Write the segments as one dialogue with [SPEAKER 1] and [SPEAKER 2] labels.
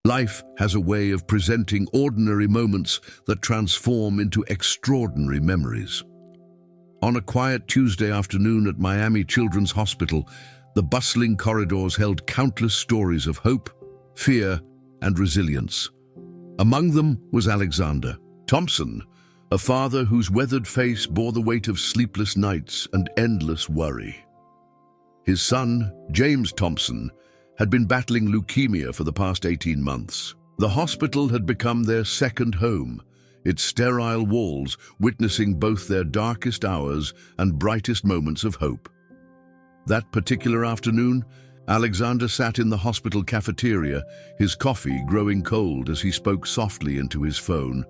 [SPEAKER 1] Life has a way of presenting ordinary moments that transform into extraordinary memories. On a quiet Tuesday afternoon at Miami Children's Hospital, the bustling corridors held countless stories of hope, fear, and resilience. Among them was Alexander Thompson, a father whose weathered face bore the weight of sleepless nights and endless worry. His son, James Thompson, had been battling leukemia for the past 18 months. The hospital had become their second home, its sterile walls witnessing both their darkest hours and brightest moments of hope. That particular afternoon, Alexander sat in the hospital cafeteria, his coffee growing cold as he spoke softly into his phone,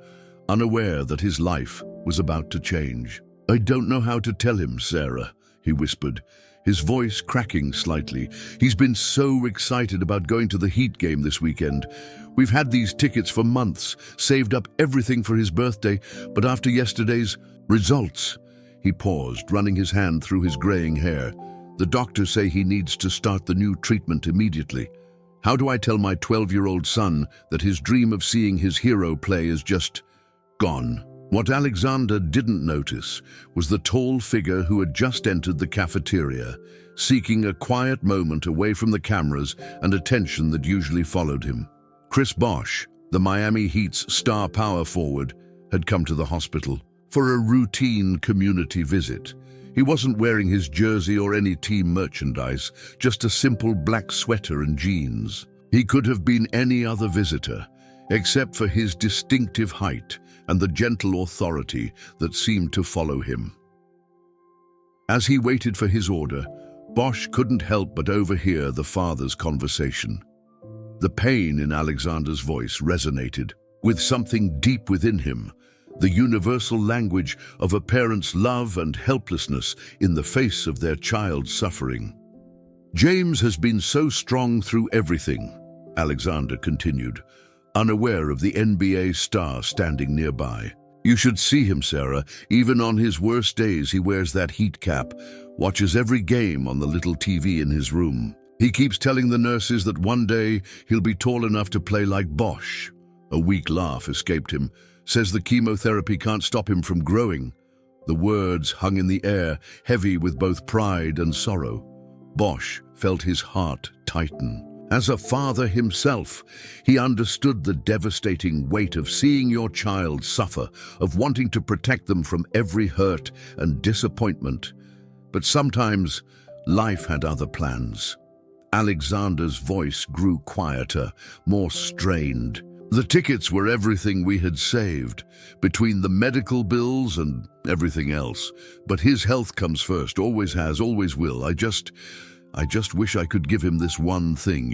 [SPEAKER 1] unaware that his life was about to change. "I don't know how to tell him, Sarah," he whispered, his voice cracking slightly. "He's been so excited about going to the Heat game this weekend. We've had these tickets for months, saved up everything for his birthday, but after yesterday's results..." He paused, running his hand through his graying hair. "The doctors say he needs to start the new treatment immediately. How do I tell my 12-year-old son that his dream of seeing his hero play is just gone?" What Alexander didn't notice was the tall figure who had just entered the cafeteria, seeking a quiet moment away from the cameras and attention that usually followed him. Chris Bosh, the Miami Heat's star power forward, had come to the hospital for a routine community visit. He wasn't wearing his jersey or any team merchandise, just a simple black sweater and jeans. He could have been any other visitor, except for his distinctive height and the gentle authority that seemed to follow him. As he waited for his order, Bosh couldn't help but overhear the father's conversation. The pain in Alexander's voice resonated with something deep within him, the universal language of a parent's love and helplessness in the face of their child's suffering. "James has been so strong through everything," Alexander continued, unaware of the NBA star standing nearby. "You should see him, Sarah. Even on his worst days, he wears that Heat cap, watches every game on the little TV in his room. He keeps telling the nurses that one day he'll be tall enough to play like Bosh." A weak laugh escaped him. "Says the chemotherapy can't stop him from growing." The words hung in the air, heavy with both pride and sorrow. Bosh felt his heart tighten. As a father himself, he understood the devastating weight of seeing your child suffer, of wanting to protect them from every hurt and disappointment. But sometimes, life had other plans. Alexander's voice grew quieter, more strained. "The tickets were everything we had saved, between the medical bills and everything else. But his health comes first, always has, always will. I just wish I could give him this one thing,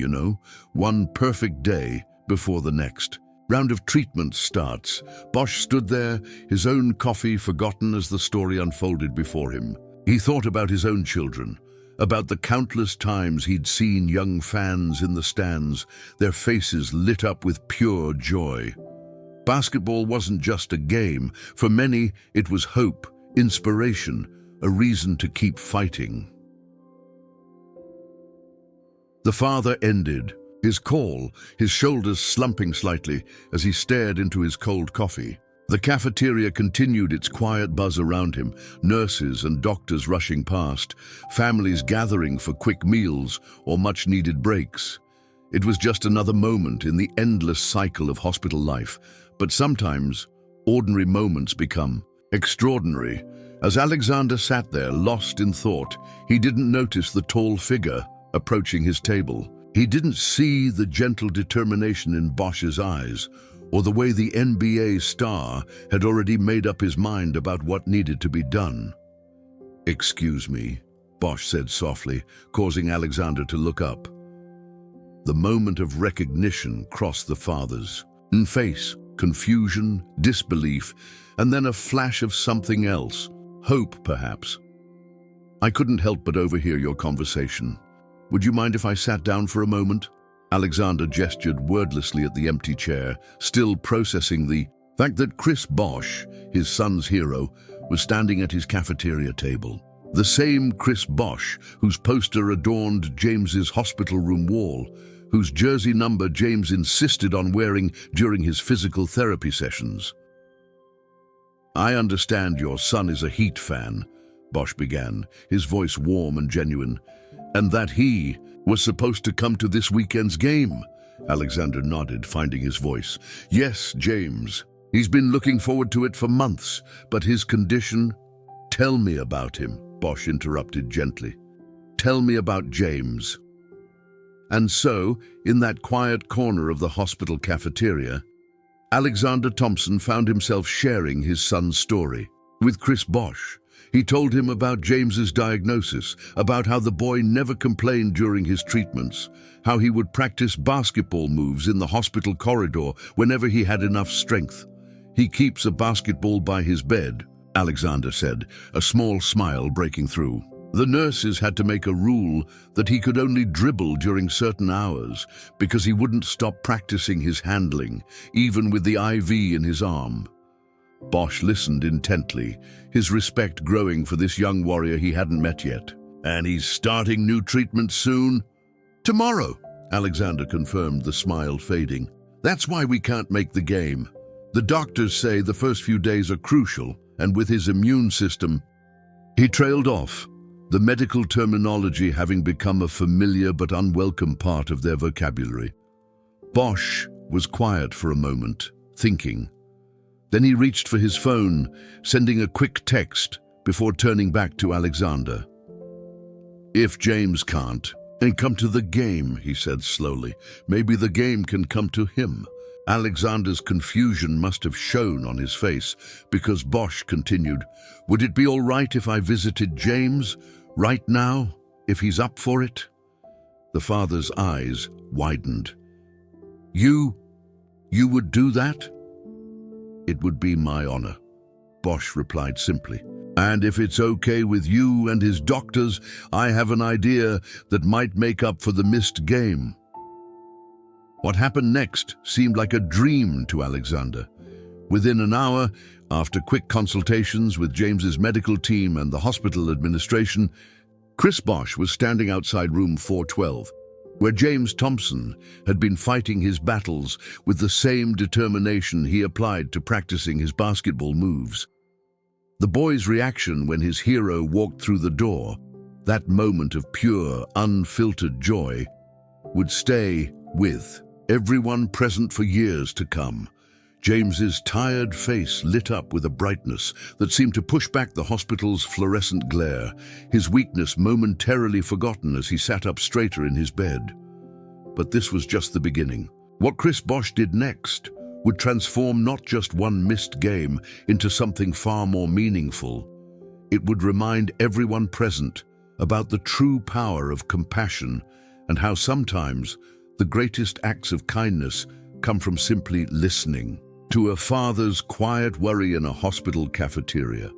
[SPEAKER 1] one perfect day before the next." Round of treatments starts. Bosh stood there, his own coffee forgotten as the story unfolded before him. He thought about his own children, about the countless times he'd seen young fans in the stands, their faces lit up with pure joy. Basketball wasn't just a game. For many, it was hope, inspiration, a reason to keep fighting. The father ended his call, his shoulders slumping slightly as he stared into his cold coffee. The cafeteria continued its quiet buzz around him, nurses and doctors rushing past, families gathering for quick meals or much-needed breaks. It was just another moment in the endless cycle of hospital life, but sometimes ordinary moments become extraordinary. As Alexander sat there, lost in thought, he didn't notice the tall figure approaching his table. He didn't see the gentle determination in Bosh's eyes, or the way the NBA star had already made up his mind about what needed to be done. "Excuse me," Bosh said softly, causing Alexander to look up. The moment of recognition crossed the father's face, confusion, disbelief, and then a flash of something else, hope perhaps. "I couldn't help but overhear your conversation. Would you mind if I sat down for a moment?" Alexander gestured wordlessly at the empty chair, still processing the fact that Chris Bosh, his son's hero, was standing at his cafeteria table. The same Chris Bosh whose poster adorned James's hospital room wall, whose jersey number James insisted on wearing during his physical therapy sessions. "I understand your son is a Heat fan," Bosh began, his voice warm and genuine, "and that he was supposed to come to this weekend's game." Alexander nodded, finding his voice. "Yes, James. He's been looking forward to it for months, but his condition—" "Tell me about him," Bosh interrupted gently. "Tell me about James." And so, in that quiet corner of the hospital cafeteria, Alexander Thompson found himself sharing his son's story with Chris Bosh. He told him about James's diagnosis, about how the boy never complained during his treatments, how he would practice basketball moves in the hospital corridor whenever he had enough strength. "He keeps a basketball by his bed," Alexander said, a small smile breaking through. "The nurses had to make a rule that he could only dribble during certain hours because he wouldn't stop practicing his handling, even with the IV in his arm." Bosh listened intently, his respect growing for this young warrior he hadn't met yet. "And he's starting new treatment soon?" "Tomorrow," Alexander confirmed, the smile fading. "That's why we can't make the game. The doctors say the first few days are crucial, and with his immune system—" He trailed off, the medical terminology having become a familiar but unwelcome part of their vocabulary. Bosh was quiet for a moment, thinking. Then he reached for his phone, sending a quick text before turning back to Alexander. "If James can't, then come to the game," he said slowly. "Maybe the game can come to him." Alexander's confusion must have shown on his face, because Bosh continued, "Would it be all right if I visited James right now, if he's up for it?" The father's eyes widened. You would do that?" "It would be my honor," Bosh replied simply. "And if it's okay with you and his doctors, I have an idea that might make up for the missed game." What happened next seemed like a dream to Alexander. Within an hour, after quick consultations with James's medical team and the hospital administration, Chris Bosh was standing outside room 412, where James Thompson had been fighting his battles with the same determination he applied to practicing his basketball moves. The boy's reaction when his hero walked through the door, that moment of pure, unfiltered joy, would stay with everyone present for years to come. James's tired face lit up with a brightness that seemed to push back the hospital's fluorescent glare, his weakness momentarily forgotten as he sat up straighter in his bed. But this was just the beginning. What Chris Bosh did next would transform not just one missed game into something far more meaningful. It would remind everyone present about the true power of compassion and how sometimes the greatest acts of kindness come from simply listening to a father's quiet worry in a hospital cafeteria.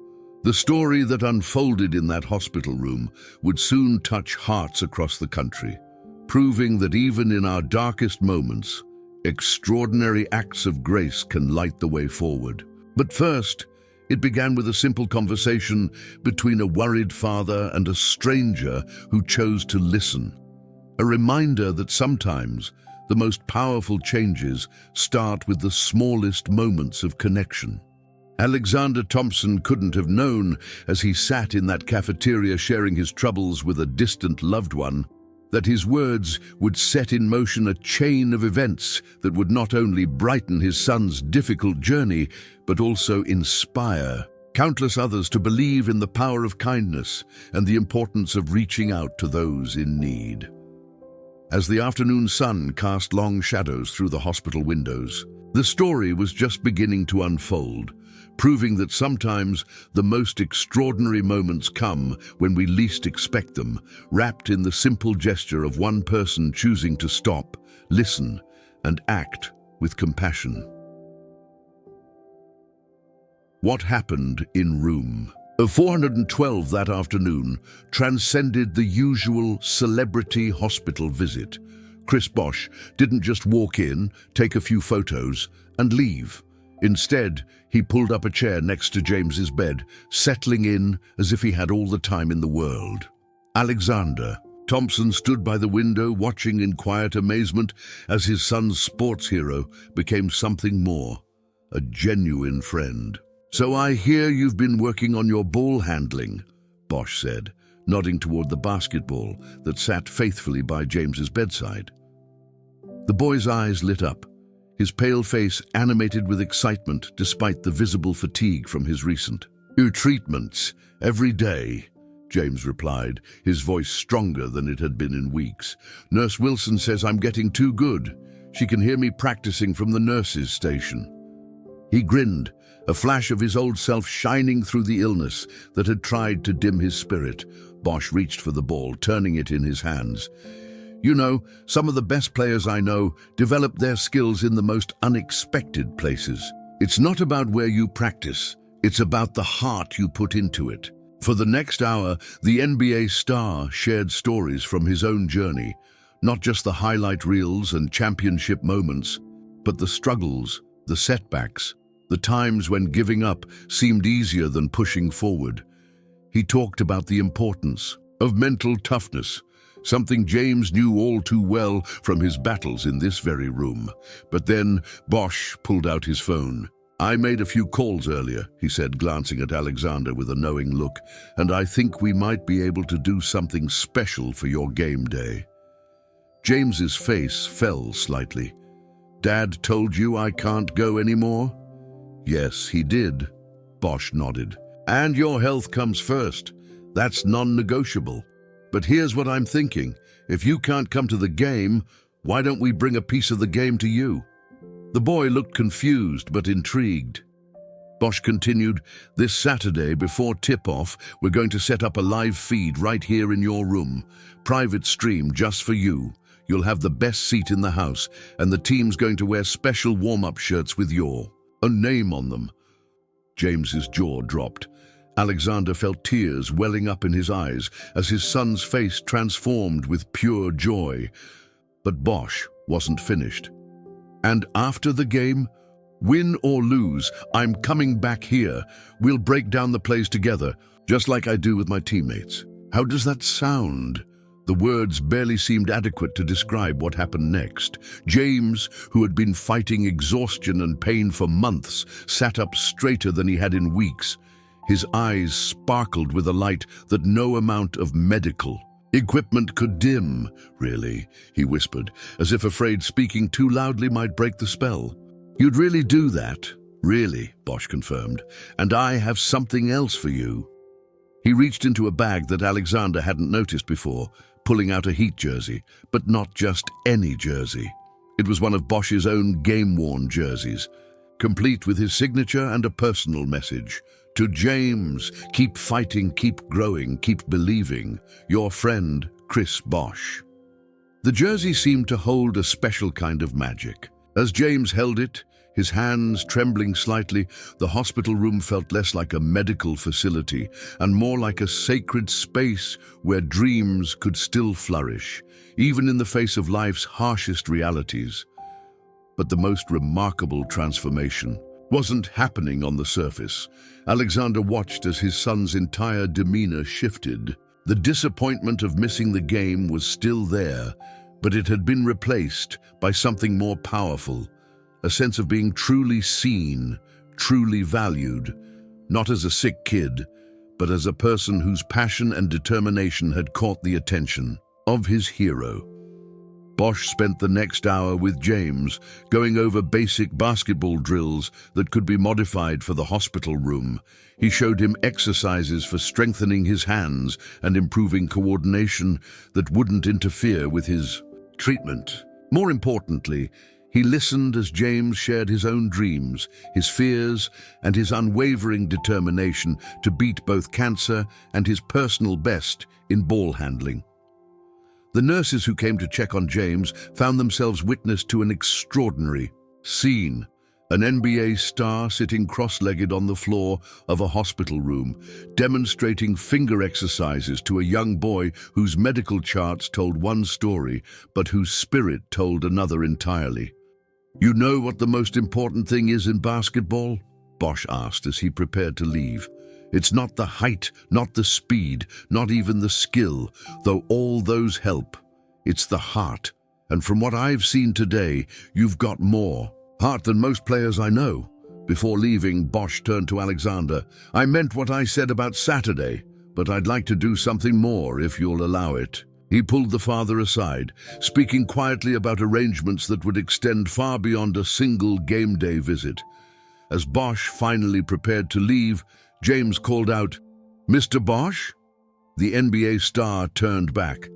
[SPEAKER 1] The story that unfolded in that hospital room would soon touch hearts across the country, proving that even in our darkest moments, extraordinary acts of grace can light the way forward. But first, it began with a simple conversation between a worried father and a stranger who chose to listen. A reminder that sometimes the most powerful changes start with the smallest moments of connection. Alexander Thompson couldn't have known, as he sat in that cafeteria sharing his troubles with a distant loved one, that his words would set in motion a chain of events that would not only brighten his son's difficult journey, but also inspire countless others to believe in the power of kindness and the importance of reaching out to those in need. As the afternoon sun cast long shadows through the hospital windows, the story was just beginning to unfold, proving that sometimes the most extraordinary moments come when we least expect them, wrapped in the simple gesture of one person choosing to stop, listen, and act with compassion. What happened in room 412 that afternoon transcended the usual celebrity hospital visit. Chris Bosh didn't just walk in, take a few photos, and leave. Instead, he pulled up a chair next to James's bed, settling in as if he had all the time in the world. "Alexander," Thompson stood by the window, watching in quiet amazement as his son's sports hero became something more, a genuine friend. "So I hear you've been working on your ball handling," Bosh said, nodding toward the basketball that sat faithfully by James's bedside. The boy's eyes lit up, his pale face animated with excitement despite the visible fatigue from his recent treatments every day. James replied, his voice stronger than it had been in weeks. "Nurse Wilson says I'm getting too good. She can hear me practicing from the nurse's station." He grinned, a flash of his old self shining through the illness that had tried to dim his spirit. Bosh reached for the ball, turning it in his hands. "You know, some of the best players I know develop their skills in the most unexpected places. It's not about where you practice, it's about the heart you put into it." For the next hour, the NBA star shared stories from his own journey, not just the highlight reels and championship moments, but the struggles, the setbacks, the times when giving up seemed easier than pushing forward. He talked about the importance of mental toughness, something James knew all too well from his battles in this very room. But then Bosh pulled out his phone. "I made a few calls earlier," he said, glancing at Alexander with a knowing look, "and I think we might be able to do something special for your game day." James's face fell slightly. "Dad told you I can't go anymore?" "Yes, he did," Bosh nodded. "And your health comes first. That's non-negotiable. But here's what I'm thinking. If you can't come to the game, why don't we bring a piece of the game to you?" The boy looked confused but intrigued. Bosh continued, "This Saturday, before tip-off, we're going to set up a live feed right here in your room. Private stream just for you. You'll have the best seat in the house, and the team's going to wear special warm-up shirts with your name on them." James's jaw dropped. Alexander felt tears welling up in his eyes as his son's face transformed with pure joy. But Bosh wasn't finished. "And after the game, win or lose, I'm coming back here. We'll break down the plays together, just like I do with my teammates." How does that sound? The words barely seemed adequate to describe what happened next. James, who had been fighting exhaustion and pain for months, sat up straighter than he had in weeks. His eyes sparkled with a light that no amount of medical equipment could dim. "Really?" he whispered, as if afraid speaking too loudly might break the spell. "You'd really do that?" "Really," Bosh confirmed. "And I have something else for you." He reached into a bag that Alexander hadn't noticed before, pulling out a Heat jersey, but not just any jersey. It was one of Bosh's own game-worn jerseys, complete with his signature and a personal message. "To James, keep fighting, keep growing, keep believing. Your friend, Chris Bosh." The jersey seemed to hold a special kind of magic. As James held it, his hands trembling slightly, the hospital room felt less like a medical facility and more like a sacred space where dreams could still flourish, even in the face of life's harshest realities. But the most remarkable transformation wasn't happening on the surface. Alexander watched as his son's entire demeanor shifted. The disappointment of missing the game was still there, but it had been replaced by something more powerful, a sense of being truly seen, truly valued, not as a sick kid, but as a person whose passion and determination had caught the attention of his hero. Bosh spent the next hour with James, going over basic basketball drills that could be modified for the hospital room. He showed him exercises for strengthening his hands and improving coordination that wouldn't interfere with his treatment. More importantly, he listened as James shared his own dreams, his fears, and his unwavering determination to beat both cancer and his personal best in ball handling. The nurses who came to check on James found themselves witness to an extraordinary scene. An NBA star sitting cross-legged on the floor of a hospital room, demonstrating finger exercises to a young boy whose medical charts told one story, but whose spirit told another entirely. "You know what the most important thing is in basketball?" Bosh asked as he prepared to leave. It's not the height, not the speed, not even the skill, though all those help. It's the heart. And from what I've seen today, you've got more heart than most players I know. Before leaving, Bosh turned to Alexander. I meant what I said about Saturday, but I'd like to do something more if you'll allow it. He pulled the father aside, speaking quietly about arrangements that would extend far beyond a single game day visit. As Bosh finally prepared to leave, James called out, "Mr. Bosh?" The NBA star turned back.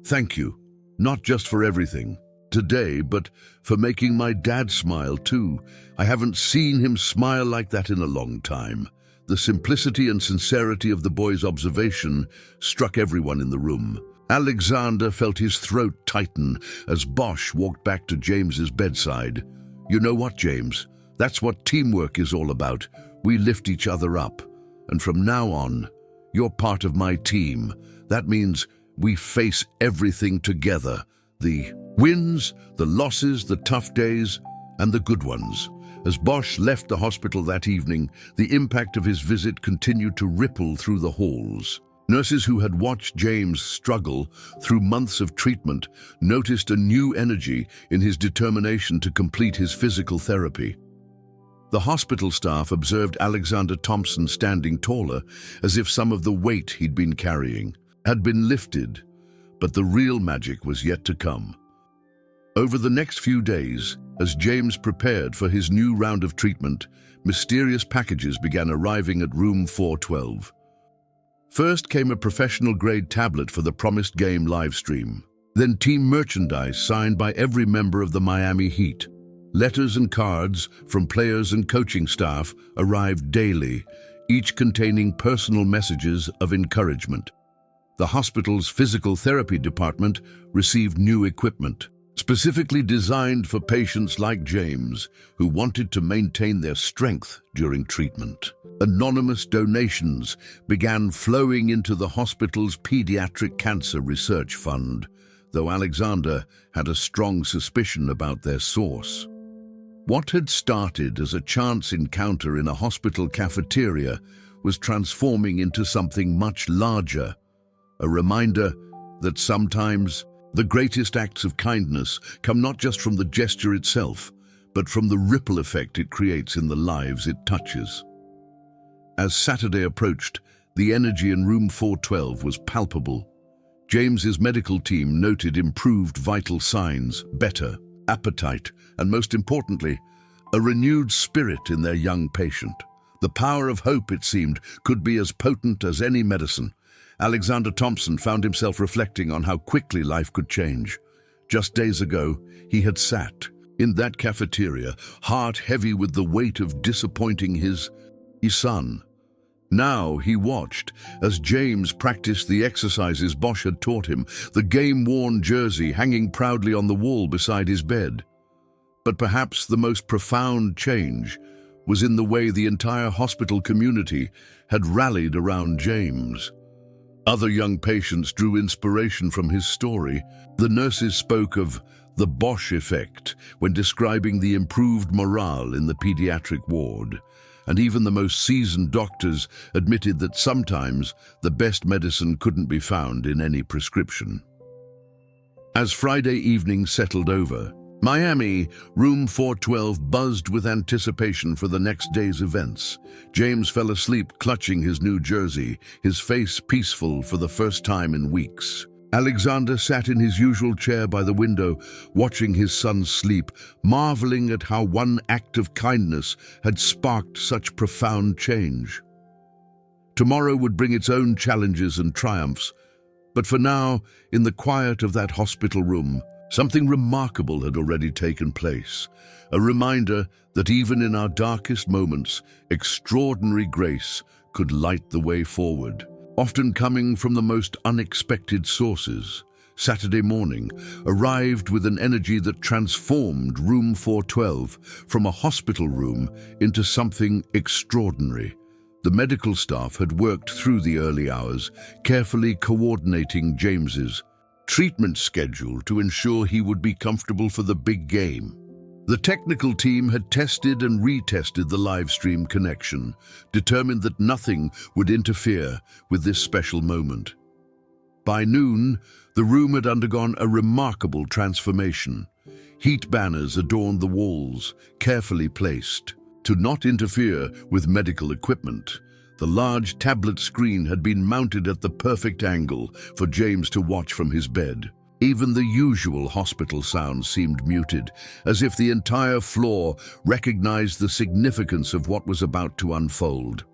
[SPEAKER 1] "Thank you, not just for everything today, but for making my dad smile too. I haven't seen him smile like that in a long time." The simplicity and sincerity of the boy's observation struck everyone in the room. Alexander felt his throat tighten as Bosh walked back to James's bedside. "You know what, James? That's what teamwork is all about. We lift each other up. And from now on, you're part of my team. That means we face everything together. The wins, the losses, the tough days, and the good ones." As Bosh left the hospital that evening, the impact of his visit continued to ripple through the halls. Nurses who had watched James struggle through months of treatment noticed a new energy in his determination to complete his physical therapy. The hospital staff observed Alexander Thompson standing taller, as if some of the weight he'd been carrying had been lifted, but the real magic was yet to come. Over the next few days, as James prepared for his new round of treatment, mysterious packages began arriving at room 412. First came a professional-grade tablet for the promised game livestream. Then team merchandise signed by every member of the Miami Heat. Letters and cards from players and coaching staff arrived daily, each containing personal messages of encouragement. The hospital's physical therapy department received new equipment, specifically designed for patients like James, who wanted to maintain their strength during treatment. Anonymous donations began flowing into the hospital's pediatric cancer research fund, though Alexander had a strong suspicion about their source. What had started as a chance encounter in a hospital cafeteria was transforming into something much larger, a reminder that sometimes the greatest acts of kindness come not just from the gesture itself, but from the ripple effect it creates in the lives it touches. As Saturday approached, the energy in room 412 was palpable. James's medical team noted improved vital signs, better appetite, and most importantly, a renewed spirit in their young patient. The power of hope, it seemed, could be as potent as any medicine. Alexander Thompson found himself reflecting on how quickly life could change. Just days ago, he had sat in that cafeteria, heart heavy with the weight of disappointing his son. Now he watched as James practiced the exercises Bosh had taught him, the game-worn jersey hanging proudly on the wall beside his bed. But perhaps the most profound change was in the way the entire hospital community had rallied around James. Other young patients drew inspiration from his story. The nurses spoke of the Bosh effect when describing the improved morale in the pediatric ward. And even the most seasoned doctors admitted that sometimes the best medicine couldn't be found in any prescription. As Friday evening settled over, Miami, room 412 buzzed with anticipation for the next day's events. James fell asleep clutching his new jersey, his face peaceful for the first time in weeks. Alexander sat in his usual chair by the window, watching his son sleep, marveling at how one act of kindness had sparked such profound change. Tomorrow would bring its own challenges and triumphs, but for now, in the quiet of that hospital room, something remarkable had already taken place, a reminder that even in our darkest moments, extraordinary grace could light the way forward. Often coming from the most unexpected sources, Saturday morning arrived with an energy that transformed room 412 from a hospital room into something extraordinary. The medical staff had worked through the early hours, carefully coordinating James's treatment schedule to ensure he would be comfortable for the big game. The technical team had tested and retested the live stream connection, determined that nothing would interfere with this special moment. By noon, the room had undergone a remarkable transformation. Heat banners adorned the walls, carefully placed. To not interfere with medical equipment, the large tablet screen had been mounted at the perfect angle for James to watch from his bed. Even the usual hospital sounds seemed muted, as if the entire floor recognized the significance of what was about to unfold.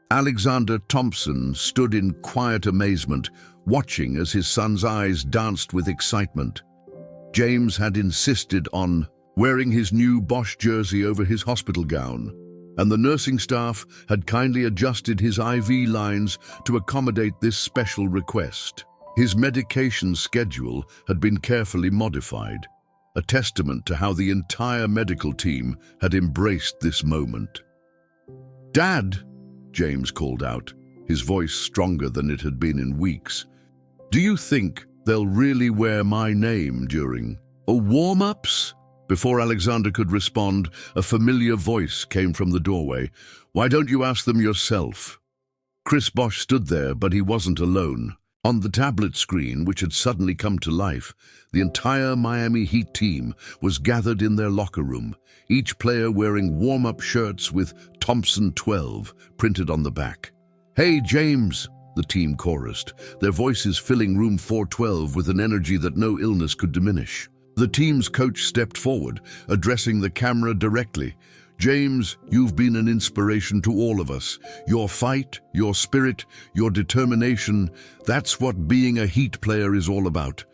[SPEAKER 1] Alexander Thompson stood in quiet amazement, watching as his son's eyes danced with excitement. James had insisted on wearing his new Bosh jersey over his hospital gown, and the nursing staff had kindly adjusted his IV lines to accommodate this special request. His medication schedule had been carefully modified, a testament to how the entire medical team had embraced this moment. "Dad," James called out, his voice stronger than it had been in weeks, "do you think they'll really wear my name during warm-ups?" Before Alexander could respond, a familiar voice came from the doorway. "Why don't you ask them yourself?" Chris Bosh stood there, but he wasn't alone. On the tablet screen, which had suddenly come to life, the entire Miami Heat team was gathered in their locker room, each player wearing warm-up shirts with Thompson 12 printed on the back. "Hey, James," the team chorused, their voices filling room 412 with an energy that no illness could diminish. The team's coach stepped forward, addressing the camera directly. "James, you've been an inspiration to all of us. Your fight, your spirit, your determination, that's what being a Heat player is all about.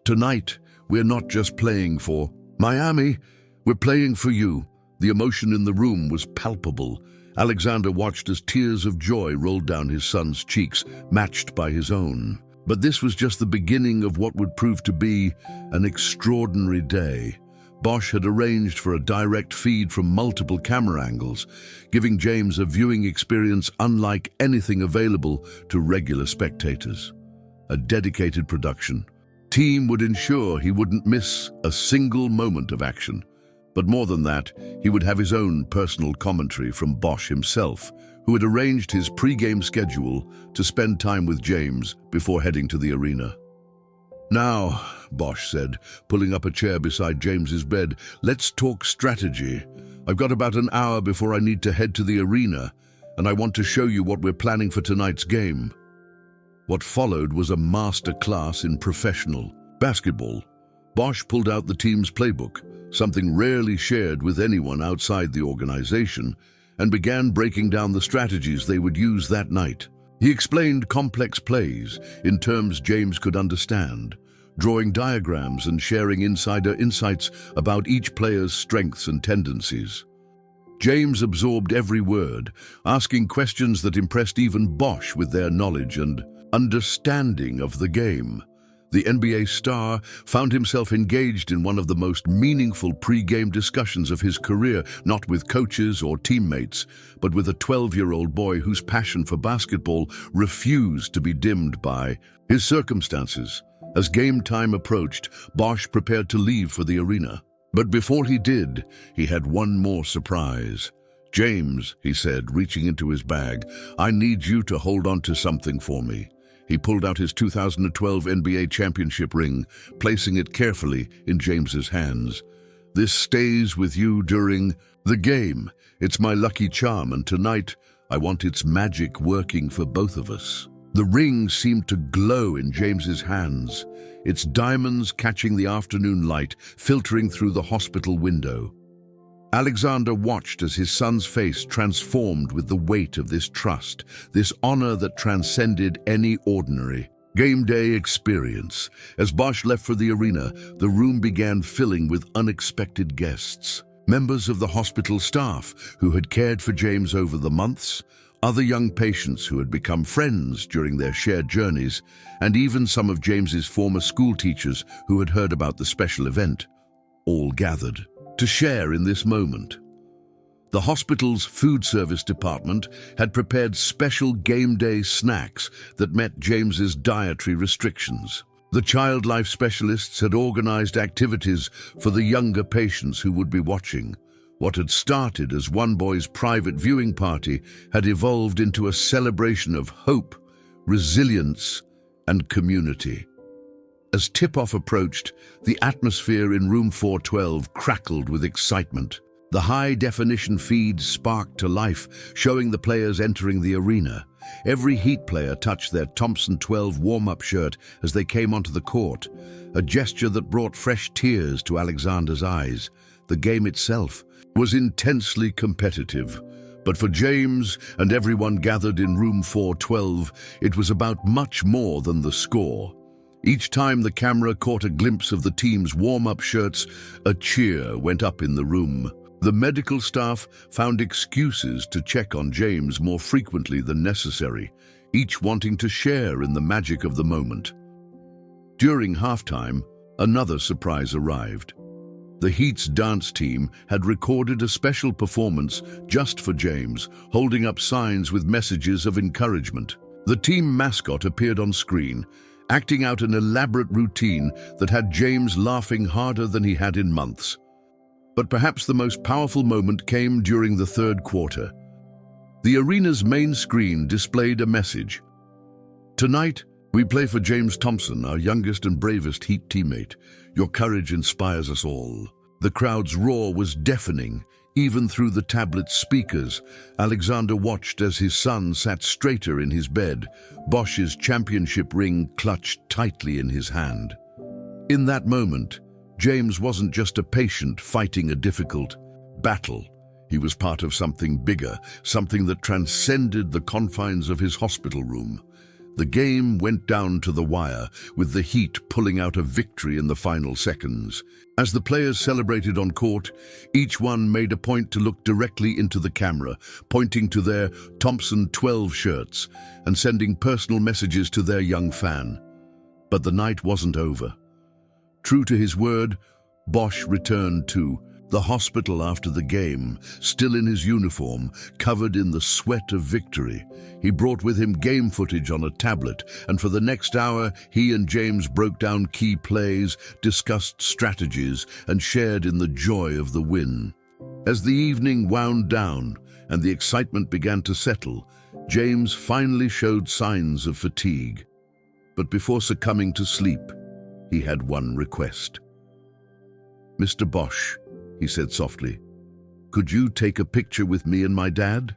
[SPEAKER 1] Tonight, we're not just playing for Miami, we're playing for you." The emotion in the room was palpable. Alexander watched as tears of joy rolled down his son's cheeks, matched by his own. But this was just the beginning of what would prove to be an extraordinary day. Bosh had arranged for a direct feed from multiple camera angles, giving James a viewing experience unlike anything available to regular spectators. A dedicated production team would ensure he wouldn't miss a single moment of action. But more than that, he would have his own personal commentary from Bosh himself, who had arranged his pre-game schedule to spend time with James before heading to the arena. "Now," Bosh said, pulling up a chair beside James's bed, "let's talk strategy. I've got about an hour before I need to head to the arena, and I want to show you what we're planning for tonight's game." What followed was a master class in professional basketball. Bosh pulled out the team's playbook, something rarely shared with anyone outside the organization, and began breaking down the strategies they would use that night. He explained complex plays in terms James could understand, drawing diagrams and sharing insider insights about each player's strengths and tendencies. James absorbed every word, asking questions that impressed even Bosh with their knowledge and understanding of the game. The NBA star found himself engaged in one of the most meaningful pre-game discussions of his career, not with coaches or teammates, but with a 12-year-old boy whose passion for basketball refused to be dimmed by his circumstances. As game time approached, Bosh prepared to leave for the arena. But before he did, he had one more surprise. "James," he said, reaching into his bag, "I need you to hold on to something for me." He pulled out his 2012 NBA championship ring, placing it carefully in James's hands. "This stays with you during the game. It's my lucky charm, and tonight I want its magic working for both of us." The ring seemed to glow in James's hands, its diamonds catching the afternoon light, filtering through the hospital window. Alexander watched as his son's face transformed with the weight of this trust, this honor that transcended any ordinary game day experience. As Bosh left for the arena, the room began filling with unexpected guests. Members of the hospital staff who had cared for James over the months, other young patients who had become friends during their shared journeys, and even some of James's former school teachers who had heard about the special event, all gathered to share in this moment. The hospital's food service department had prepared special game day snacks that met James's dietary restrictions. The child life specialists had organized activities for the younger patients who would be watching. What had started as one boy's private viewing party had evolved into a celebration of hope, resilience, and community. As tip-off approached, the atmosphere in room 412 crackled with excitement. The high-definition feed sparked to life, showing the players entering the arena. Every Heat player touched their Thompson 12 warm-up shirt as they came onto the court, a gesture that brought fresh tears to Alexander's eyes. The game itself was intensely competitive, but for James and everyone gathered in room 412, it was about much more than the score. Each time the camera caught a glimpse of the team's warm-up shirts, a cheer went up in the room. The medical staff found excuses to check on James more frequently than necessary, each wanting to share in the magic of the moment. During halftime, another surprise arrived. The Heat's dance team had recorded a special performance just for James, holding up signs with messages of encouragement. The team mascot appeared on screen, acting out an elaborate routine that had James laughing harder than he had in months. But perhaps the most powerful moment came during the third quarter. The arena's main screen displayed a message. "Tonight, we play for James Thompson, our youngest and bravest Heat teammate. Your courage inspires us all." The crowd's roar was deafening, even through the tablet's speakers. Alexander watched as his son sat straighter in his bed, Bosh's championship ring clutched tightly in his hand. In that moment, James wasn't just a patient fighting a difficult battle. He was part of something bigger, something that transcended the confines of his hospital room. The game went down to the wire, with the Heat pulling out a victory in the final seconds. As the players celebrated on court, each one made a point to look directly into the camera, pointing to their Thompson 12 shirts and sending personal messages to their young fan. But the night wasn't over. True to his word, Bosh returned to the hospital after the game, still in his uniform, covered in the sweat of victory. He brought with him game footage on a tablet, and for the next hour, he and James broke down key plays, discussed strategies, and shared in the joy of the win. As the evening wound down and the excitement began to settle, James finally showed signs of fatigue. But before succumbing to sleep, he had one request. "Mr. Bosh," he said softly, "could you take a picture with me and my dad?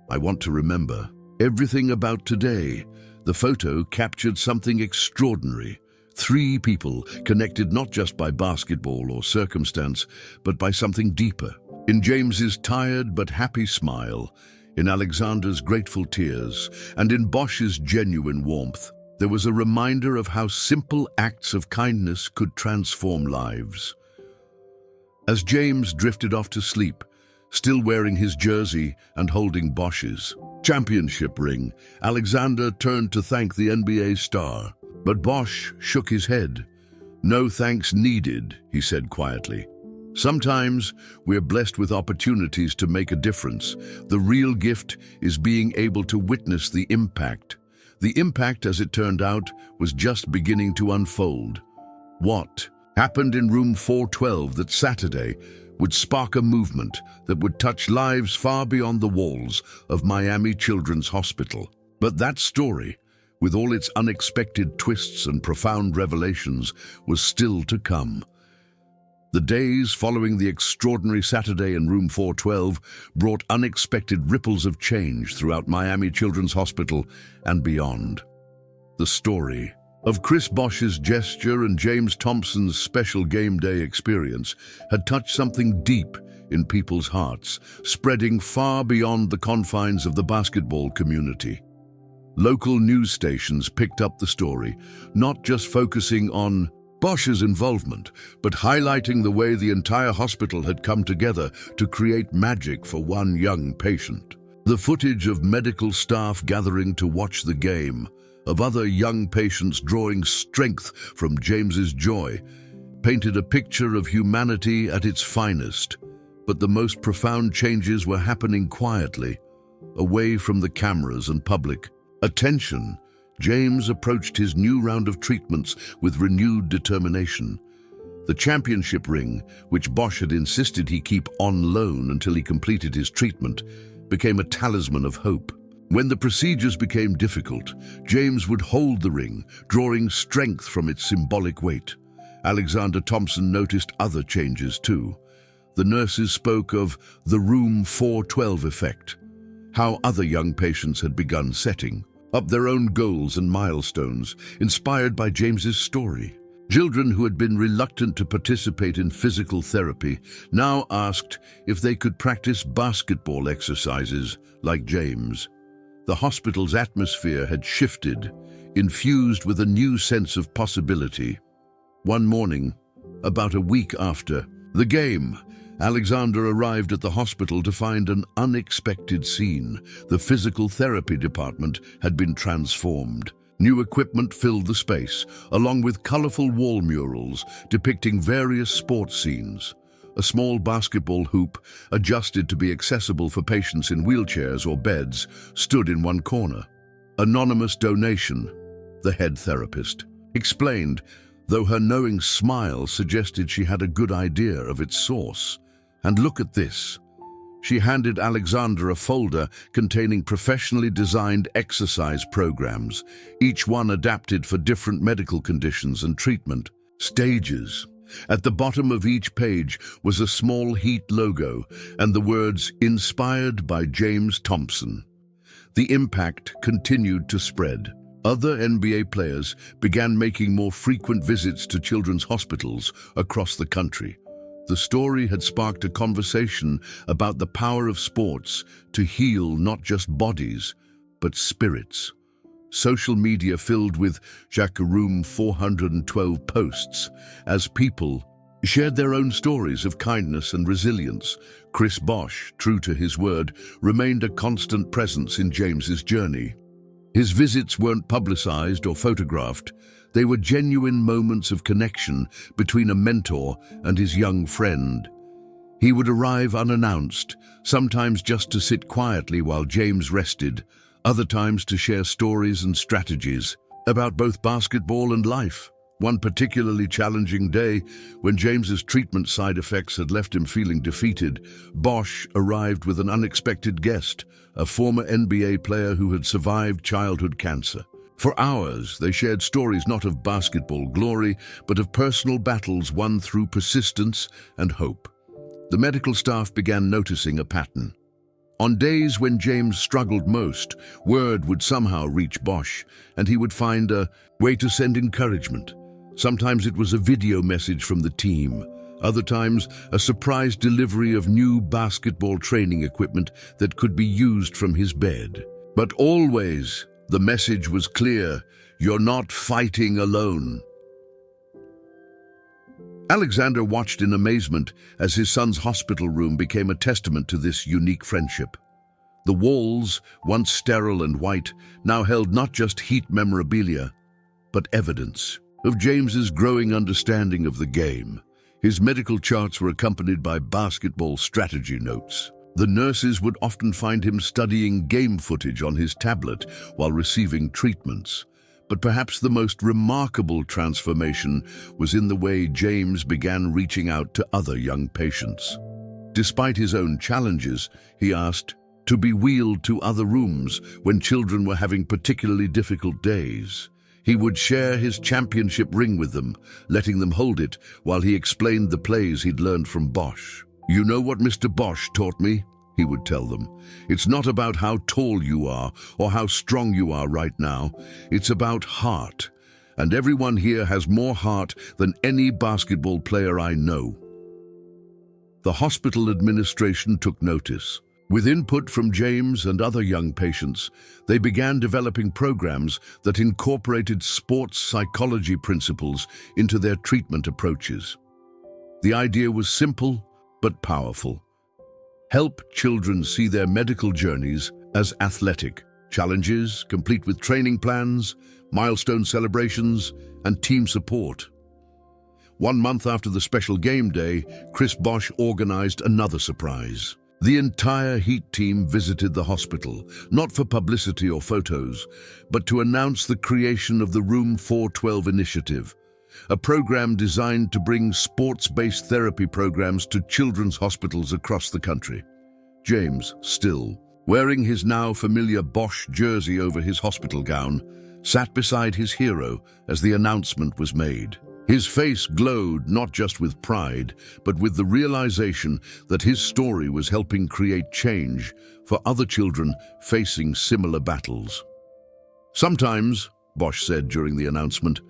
[SPEAKER 1] I want to remember everything about today." The photo captured something extraordinary. 3 people connected not just by basketball or circumstance, but by something deeper. In James's tired but happy smile, in Alexander's grateful tears, and in Bosh's genuine warmth, there was a reminder of how simple acts of kindness could transform lives. As James drifted off to sleep, still wearing his jersey and holding Bosh's championship ring, Alexander turned to thank the NBA star. But Bosh shook his head. "No thanks needed," he said quietly. "Sometimes we're blessed with opportunities to make a difference. The real gift is being able to witness the impact." The impact, as it turned out, was just beginning to unfold. What happened in room 412 that Saturday would spark a movement that would touch lives far beyond the walls of Miami Children's Hospital. But that story, with all its unexpected twists and profound revelations, was still to come. The days following the extraordinary Saturday in room 412 brought unexpected ripples of change throughout Miami Children's Hospital and beyond. The story of Chris Bosh's gesture and James Thompson's special game day experience had touched something deep in people's hearts, spreading far beyond the confines of the basketball community. Local news stations picked up the story, not just focusing on Bosh's involvement, but highlighting the way the entire hospital had come together to create magic for one young patient. The footage of medical staff gathering to watch the game, of other young patients drawing strength from James's joy, painted a picture of humanity at its finest. But the most profound changes were happening quietly, away from the cameras and public attention. James approached his new round of treatments with renewed determination. The championship ring, which Bosh had insisted he keep on loan until he completed his treatment, became a talisman of hope. When the procedures became difficult, James would hold the ring, drawing strength from its symbolic weight. Alexander Thompson noticed other changes too. The nurses spoke of the Room 412 effect, how other young patients had begun setting up their own goals and milestones, inspired by James's story. Children who had been reluctant to participate in physical therapy now asked if they could practice basketball exercises like James. The hospital's atmosphere had shifted, infused with a new sense of possibility. One morning, about a week after the game, Alexander arrived at the hospital to find an unexpected scene. The physical therapy department had been transformed. New equipment filled the space, along with colorful wall murals depicting various sports scenes. A small basketball hoop, adjusted to be accessible for patients in wheelchairs or beds, stood in one corner. Anonymous donation, the head therapist explained, though her knowing smile suggested she had a good idea of its source. And look at this. She handed Alexander a folder containing professionally designed exercise programs, each one adapted for different medical conditions and treatment stages. At the bottom of each page was a small heat logo and the words "Inspired by James Thompson." The impact continued to spread. Other NBA players began making more frequent visits to children's hospitals across the country. The story had sparked a conversation about the power of sports to heal not just bodies, but spirits. Social media filled with Room 412 posts as people shared their own stories of kindness and resilience. Chris Bosh, true to his word, remained a constant presence in James's journey. His visits weren't publicized or photographed. They were genuine moments of connection between a mentor and his young friend. He would arrive unannounced, sometimes just to sit quietly while James rested, other times to share stories and strategies about both basketball and life. One particularly challenging day, when James's treatment side effects had left him feeling defeated, Bosh arrived with an unexpected guest, a former NBA player who had survived childhood cancer. For hours, they shared stories not of basketball glory, but of personal battles won through persistence and hope. The medical staff began noticing a pattern. On days when James struggled most, word would somehow reach Bosh, and he would find a way to send encouragement. Sometimes it was a video message from the team. Other times, a surprise delivery of new basketball training equipment that could be used from his bed. But always, the message was clear: you're not fighting alone. Alexander watched in amazement as his son's hospital room became a testament to this unique friendship. The walls, once sterile and white, now held not just heat memorabilia, but evidence of James's growing understanding of the game. His medical charts were accompanied by basketball strategy notes. The nurses would often find him studying game footage on his tablet while receiving treatments. But perhaps the most remarkable transformation was in the way James began reaching out to other young patients. Despite his own challenges, he asked to be wheeled to other rooms when children were having particularly difficult days. He would share his championship ring with them, letting them hold it while he explained the plays he'd learned from Bosh. "You know what Mr. Bosh taught me?" he would tell them. "It's not about how tall you are or how strong you are right now. It's about heart. And everyone here has more heart than any basketball player I know." The hospital administration took notice. With input from James and other young patients, they began developing programs that incorporated sports psychology principles into their treatment approaches. The idea was simple but powerful. Help children see their medical journeys as athletic challenges, complete with training plans, milestone celebrations, and team support. 1 month after the special game day, Chris Bosh organized another surprise. The entire Heat team visited the hospital, not for publicity or photos, but to announce the creation of the Room 412 initiative, a program designed to bring sports-based therapy programs to children's hospitals across the country. James, still, wearing his now familiar Bosh jersey over his hospital gown, sat beside his hero as the announcement was made. His face glowed not just with pride, but with the realization that his story was helping create change for other children facing similar battles. "Sometimes," Bosh said during the announcement,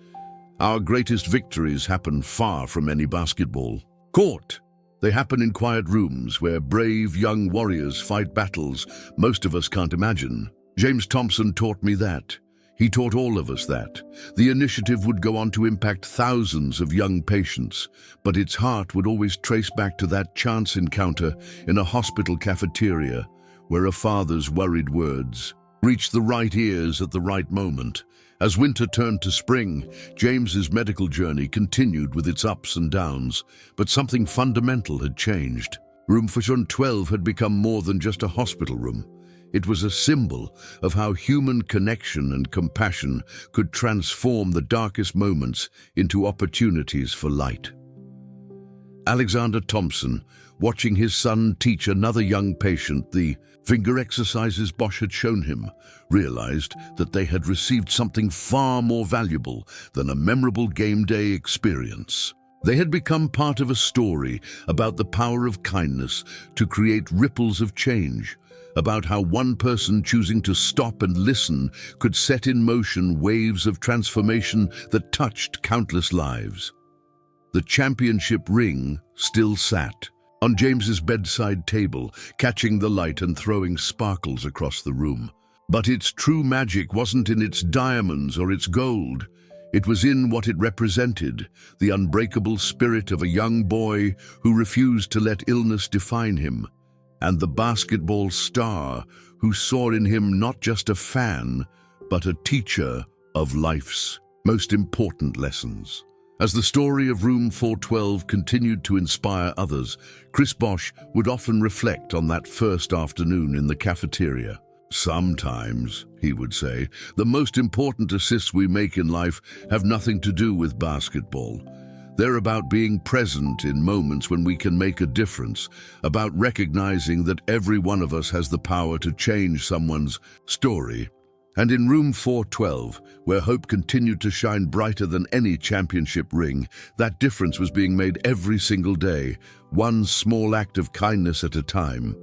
[SPEAKER 1] "our greatest victories happen far from any basketball court. They happen in quiet rooms where brave young warriors fight battles most of us can't imagine." James Thompson taught me that. He taught all of us that. The initiative would go on to impact thousands of young patients, but its heart would always trace back to that chance encounter in a hospital cafeteria where a father's worried words reached the right ears at the right moment. As winter turned to spring, James's medical journey continued with its ups and downs, but something fundamental had changed. Room 412 had become more than just a hospital room. It was a symbol of how human connection and compassion could transform the darkest moments into opportunities for light. Alexander Thompson, watching his son teach another young patient the finger exercises Bosh had shown him, realized that they had received something far more valuable than a memorable game day experience. They had become part of a story about the power of kindness to create ripples of change, about how one person choosing to stop and listen could set in motion waves of transformation that touched countless lives. The championship ring still sat on James's bedside table, catching the light and throwing sparkles across the room. But its true magic wasn't in its diamonds or its gold. It was in what it represented, the unbreakable spirit of a young boy who refused to let illness define him, and the basketball star who saw in him not just a fan, but a teacher of life's most important lessons. As the story of Room 412 continued to inspire others, Chris Bosh would often reflect on that first afternoon in the cafeteria. "Sometimes," he would say, "the most important assists we make in life have nothing to do with basketball. They're about being present in moments when we can make a difference, about recognizing that every one of us has the power to change someone's story." And in Room 412, where hope continued to shine brighter than any championship ring, that difference was being made every single day, one small act of kindness at a time.